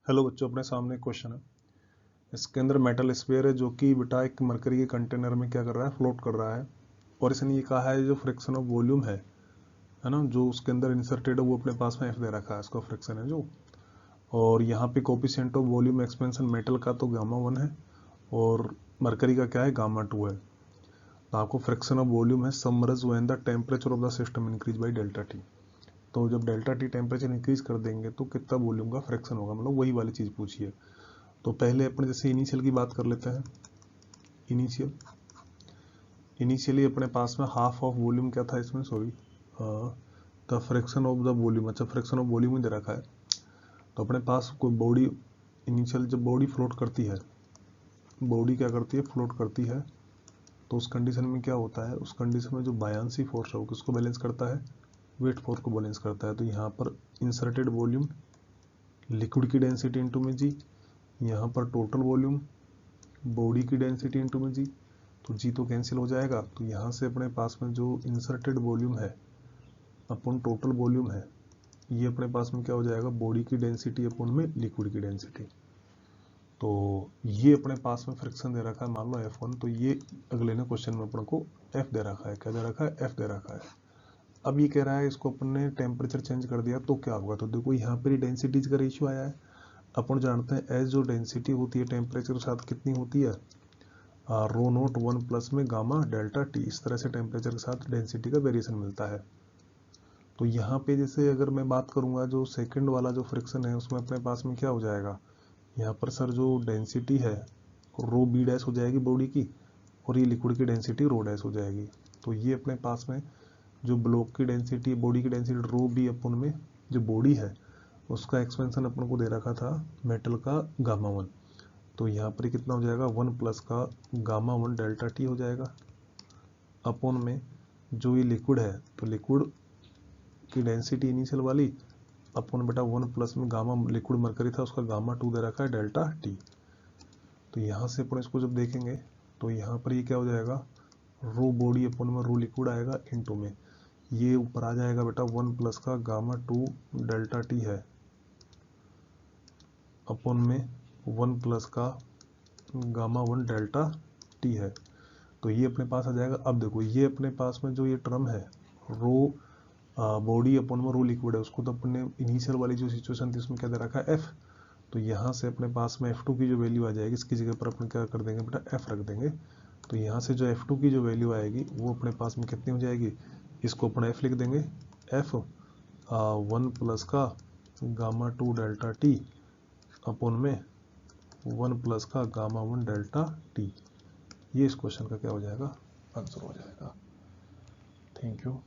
Hello बच्चों, अपने सामने क्वेश्चन है। इसके अंदर मेटल स्फीयर है जो कि बेटा एक मरकरी के कंटेनर में क्या कर रहा है, फ्लोट कर रहा है। और इसने ये कहा है जो फ्रिक्शन ऑफ वॉल्यूम है ना, जो उसके अंदर इंसर्टेड है वो अपने पास में एफ दे रखा है, इसका फ्रिक्शन है जो। और यहाँ पे coefficient of volume expansion metal का तो गामा 1 है और मरकरी का क्या है, गामा 2 है। तो आपको फ्रिक्शन ऑफ वॉल्यूम है submerge when the temperature of the system increase by delta T. तो जब डेल्टा टी टेम्परेचर इंक्रीज कर देंगे तो कितना वॉल्यूम का फ्रिक्शन होगा, मतलब वही वाली चीज़ पूछी है। तो पहले अपने जैसे इनिशियल की बात कर लेते हैं। इनिशियली अपने पास में हाफ ऑफ वॉल्यूम क्या था इसमें, sorry, the fraction of the volume. अच्छा, फ्रैक्शन ऑफ वॉल्यूम ही दे रखा है। तो अपने पास कोई बॉडी, इनिशियल जब बॉडी फ्लोट करती है, बॉडी क्या करती है, फ्लोट करती है, तो उस कंडीशन में क्या होता है, उस कंडीशन में जो बायांसी फोर्स है वो किसको बैलेंस करता है, वेट फोर्स को बैलेंस करता है। तो यहाँ पर इंसर्टेड वॉल्यूम लिक्विड की डेंसिटी इंटू में जी, यहाँ पर टोटल वॉल्यूम बॉडी की डेंसिटी इंटू में जी, तो जी तो कैंसिल हो जाएगा। तो यहाँ से अपने पास में जो इंसर्टेड वॉल्यूम है अपन टोटल वॉल्यूम है, ये अपने पास में क्या हो जाएगा, बॉडी की डेंसिटी अपन में लिक्विड की डेंसिटी। तो ये अपने पास में फ्रिक्शन दे रखा है, मान लो F1। तो ये अगले ने क्वेश्चन में अपन को F दे रखा है, क्या दे रखा है, F दे रखा है। अब ये कह रहा है इसको अपन ने टेम्परेचर चेंज कर दिया तो क्या होगा। तो देखो यहाँ पर डेंसिटीज का रेशियो आया है। अपन जानते हैं एज जो डेंसिटी होती है टेम्परेचर के साथ कितनी होती है, रो नोट 1 प्लस में गामा डेल्टा टी। इस तरह से टेम्परेचर के साथ डेंसिटी का वेरिएशन मिलता है। तो यहाँ पे जैसे अगर मैं बात करूँगा जो सेकंड वाला जो फ्रिक्शन है उसमें अपने पास में क्या हो जाएगा, यहाँ पर सर जो डेंसिटी है रो बी डैश हो जाएगी बॉडी की, और ये लिक्विड की डेंसिटी रो डैश हो जाएगी। तो ये अपने पास में जो ब्लॉक की डेंसिटी, बॉडी की डेंसिटी रो बी अपन में जो बॉडी है उसका एक्सपेंशन अपन को दे रखा था मेटल का गामा 1। तो यहाँ पर कितना हो जाएगा, 1 प्लस का गामा 1 डेल्टा टी हो जाएगा अपन में जो ये लिक्विड है, तो लिक्विड की डेंसिटी इनिशियल वाली अपन बेटा 1 प्लस में गामा लिक्विड मरकरी था उसका गामा 2 दे रखा है डेल्टा टी। तो यहाँ से अपन इसको जब देखेंगे तो यहाँ पर ये क्या हो जाएगा, रो बॉडी अपन में रो लिक्विड आएगा इनटू में ये ऊपर आ जाएगा बेटा 1 प्लस का गामा 2 डेल्टा टी है अपन में 1 प्लस का गामा 1 डेल्टा टी है। तो ये अपने पास आ जाएगा। अब देखो ये अपने पास में जो ये टर्म है रो बॉडी अपन में रो लिक्विड है, उसको तो अपने इनिशियल वाली जो सिचुएशन थी उसमें क्या दे रखा है, एफ। तो यहाँ से अपने पास में F2 की जो वैल्यू आ जाएगी इसकी जगह पर अपन क्या कर देंगे बेटा, F रख देंगे। तो यहाँ से जो F2 की जो वैल्यू आएगी वो अपने पास में कितनी हो जाएगी, इसको अपन F लिख देंगे, F 1 प्लस का गामा 2 डेल्टा टी अपन में 1 प्लस का गामा 1 डेल्टा टी। ये इस क्वेश्चन का क्या हो जाएगा, आंसर हो जाएगा। Thank you.